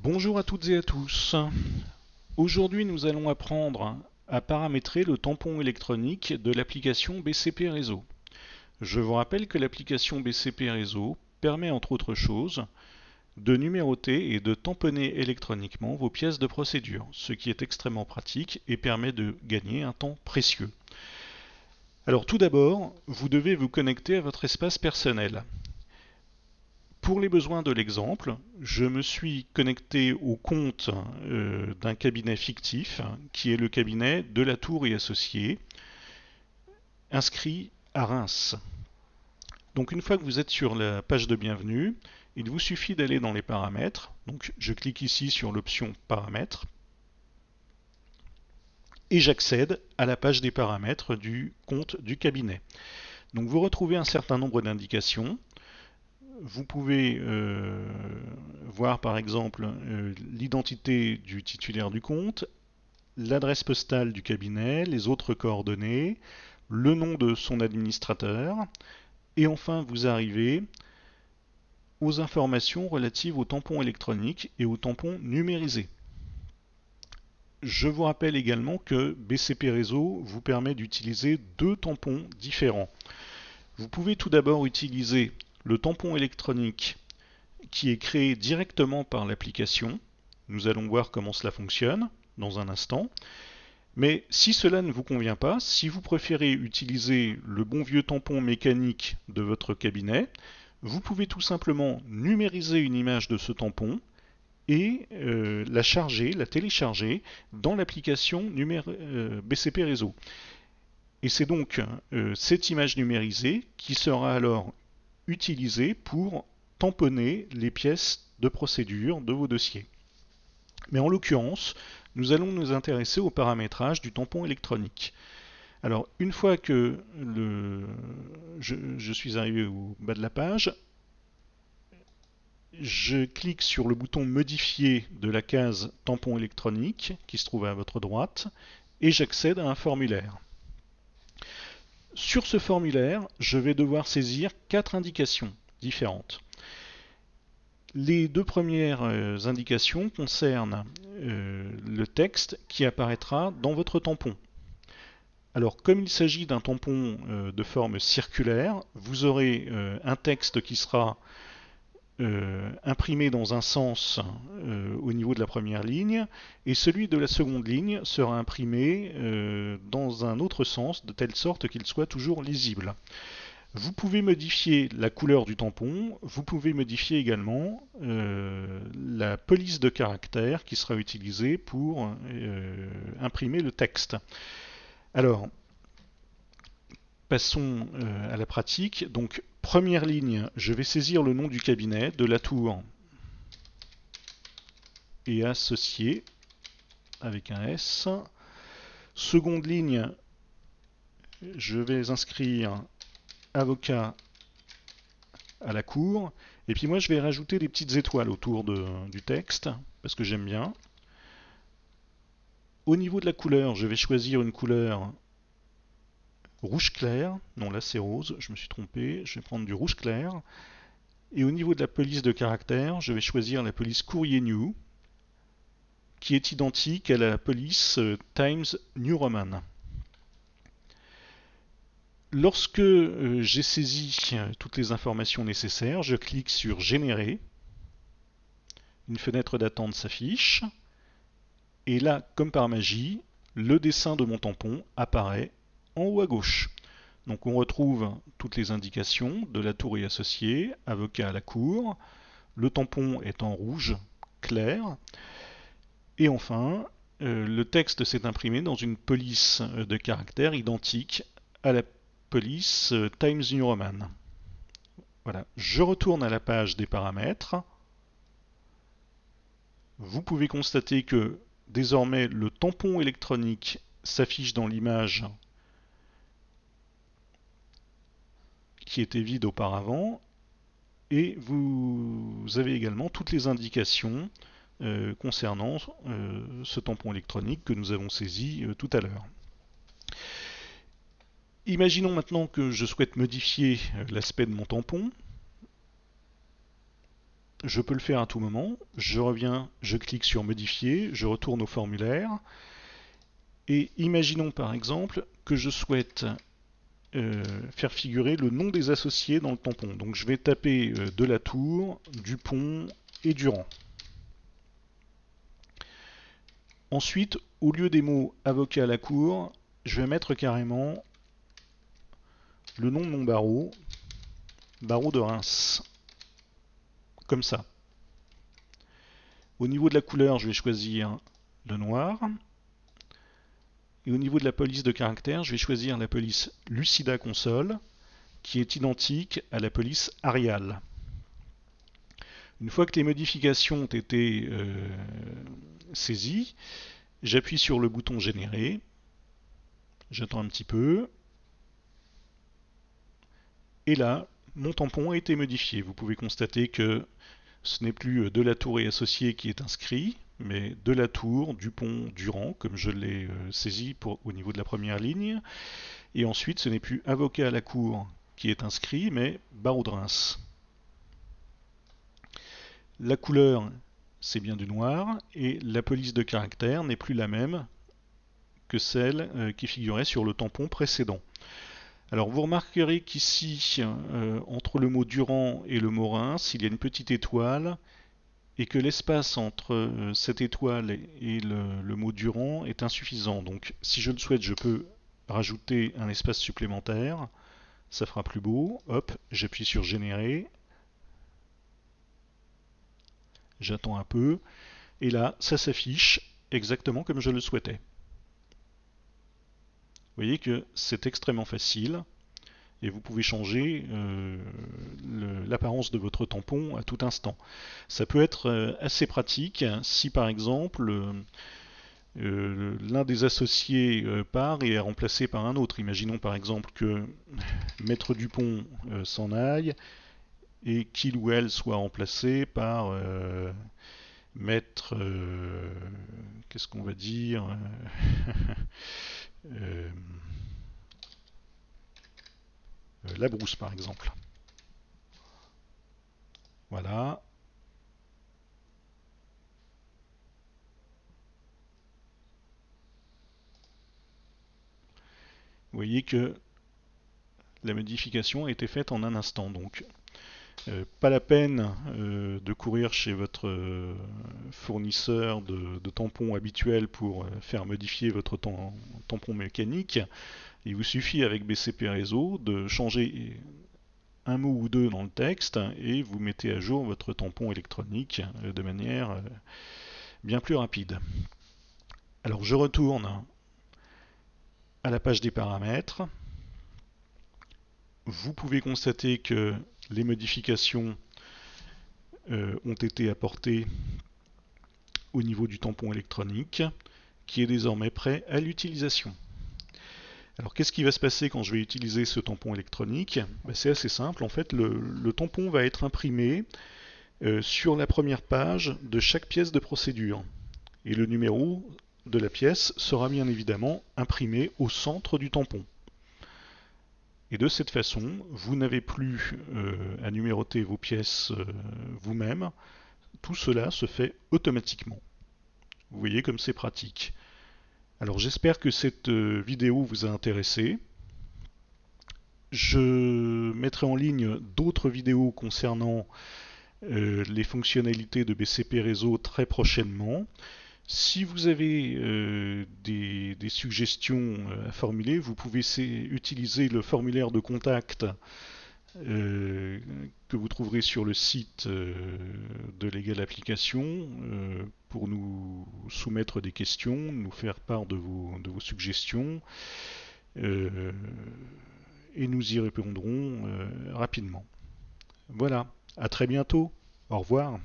Bonjour à toutes et à tous. Aujourd'hui, nous allons apprendre à paramétrer le tampon électronique de l'application BCP Réseau. Je vous rappelle que l'application BCP Réseau permet entre autres choses de numéroter et de tamponner électroniquement vos pièces de procédure, ce qui est extrêmement pratique et permet de gagner un temps précieux. Alors tout d'abord, vous devez vous connecter à votre espace personnel. Pour les besoins de l'exemple, je me suis connecté au compte d'un cabinet fictif qui est le cabinet de la Tour et Associés, inscrit à Reims. Donc une fois que vous êtes sur la page de bienvenue, il vous suffit d'aller dans les paramètres. Donc je clique ici sur l'option paramètres et j'accède à la page des paramètres du compte du cabinet. Donc vous retrouvez un certain nombre d'indications. Vous pouvez voir par exemple l'identité du titulaire du compte, l'adresse postale du cabinet, les autres coordonnées, le nom de son administrateur, et enfin vous arrivez aux informations relatives au tampon électronique et au tampon numérisé. Je vous rappelle également que BCP Réseau vous permet d'utiliser deux tampons différents. Vous pouvez tout d'abord utiliser le tampon électronique qui est créé directement par l'application. Nous allons voir comment cela fonctionne dans un instant. Mais si cela ne vous convient pas, si vous préférez utiliser le bon vieux tampon mécanique de votre cabinet, vous pouvez tout simplement numériser une image de ce tampon et la charger, la télécharger dans l'application BCP Réseau. Et c'est donc cette image numérisée qui sera alors utilisée pour tamponner les pièces de procédure de vos dossiers. Mais en l'occurrence, nous allons nous intéresser au paramétrage du tampon électronique. Alors, une fois que je suis arrivé au bas de la page, je clique sur le bouton modifier de la case tampon électronique qui se trouve à votre droite et j'accède à un formulaire. Sur ce formulaire, je vais devoir saisir 4 indications différentes. Les deux premières indications concernent le texte qui apparaîtra dans votre tampon. Alors, comme il s'agit d'un tampon de forme circulaire, vous aurez un texte qui sera imprimé dans un sens au niveau de la première ligne, et celui de la seconde ligne sera imprimé dans un autre sens, de telle sorte qu'il soit toujours lisible. Vous pouvez modifier la couleur du tampon, vous pouvez modifier également la police de caractère qui sera utilisée pour imprimer le texte. Alors, passons à la pratique. Donc, première ligne, je vais saisir le nom du cabinet, de la Tour et associé avec un S. Seconde ligne, je vais inscrire avocat à la cour. Et puis moi, je vais rajouter des petites étoiles autour du texte, parce que j'aime bien. Au niveau de la couleur, je vais choisir une couleur rouge clair. Non, là c'est rose, je me suis trompé. Je vais prendre du rouge clair. Et au niveau de la police de caractère, je vais choisir la police Courrier New, qui est identique à la police Times New Roman. Lorsque j'ai saisi toutes les informations nécessaires, je clique sur Générer. Une fenêtre d'attente s'affiche. Et là, comme par magie, le dessin de mon tampon apparaît en haut à gauche. Donc on retrouve toutes les indications de la Tour et Associés, avocat à la cour. Le tampon est en rouge clair. Et enfin, le texte s'est imprimé dans une police de caractère identique à la police Times New Roman. Voilà, je retourne à la page des paramètres. Vous pouvez constater que désormais le tampon électronique s'affiche dans l'image qui était vide auparavant et vous avez également toutes les indications concernant ce tampon électronique que nous avons saisi tout à l'heure. Imaginons maintenant que je souhaite modifier l'aspect de mon tampon. je peux le faire à tout moment. Je reviens, je clique sur modifier, je retourne au formulaire. Et imaginons par exemple que je souhaite faire figurer le nom des associés dans le tampon. Donc je vais taper de la Tour, Dupont et Durand. Ensuite, au lieu des mots avocat à la cour, je vais mettre carrément le nom de mon barreau, barreau de Reims, comme ça. Au niveau de la couleur, je vais choisir le noir. Et au niveau de la police de caractère, je vais choisir la police Lucida Console, qui est identique à la police Arial. Une fois que les modifications ont été saisies, j'appuie sur le bouton générer, j'attends un petit peu, et là, mon tampon a été modifié. Vous pouvez constater que ce n'est plus de la Tour et associé qui est inscrit, mais de la Tour, Dupont, Durand, comme je l'ai saisi au niveau de la première ligne. Et ensuite, ce n'est plus avocat à la cour qui est inscrit, mais barreau de Reims. La couleur, c'est bien du noir, et la police de caractère n'est plus la même que celle qui figurait sur le tampon précédent. Alors vous remarquerez qu'ici, entre le mot Durand et le mot Reims, il y a une petite étoile, et que l'espace entre cette étoile et le mot Durand est insuffisant. Donc si je le souhaite, je peux rajouter un espace supplémentaire, ça fera plus beau. Hop, j'appuie sur générer, j'attends un peu, et là, ça s'affiche exactement comme je le souhaitais. Vous voyez que c'est extrêmement facile et vous pouvez changer l'apparence de votre tampon à tout instant. Ça peut être assez pratique si par exemple l'un des associés part et est remplacé par un autre. Imaginons par exemple que Maître Dupont s'en aille et qu'il ou elle soit remplacé par Maître... qu'est-ce qu'on va dire euh, Labrousse par exemple. Voilà. Vous voyez que la modification a été faite en un instant. Donc, pas la peine de courir chez votre fournisseur de tampons habituel pour faire modifier votre tampon mécanique. Il vous suffit avec BCP Réseau de changer un mot ou deux dans le texte et vous mettez à jour votre tampon électronique de manière bien plus rapide. Alors je retourne à la page des paramètres. Vous pouvez constater que les modifications ont été apportées au niveau du tampon électronique qui est désormais prêt à l'utilisation. Alors qu'est-ce qui va se passer quand je vais utiliser ce tampon électronique? C'est assez simple, en fait le tampon va être imprimé sur la première page de chaque pièce de procédure. Et le numéro de la pièce sera bien évidemment imprimé au centre du tampon. Et de cette façon, vous n'avez plus à numéroter vos pièces vous-même. Tout cela se fait automatiquement. Vous voyez comme c'est pratique. Alors j'espère que cette vidéo vous a intéressé. Je mettrai en ligne d'autres vidéos concernant les fonctionnalités de BCP Réseau très prochainement. Si vous avez des suggestions à formuler, vous pouvez utiliser le formulaire de contact que vous trouverez sur le site de Legal Application pour nous soumettre des questions, nous faire part de vos suggestions et nous y répondrons rapidement. Voilà, à très bientôt, au revoir.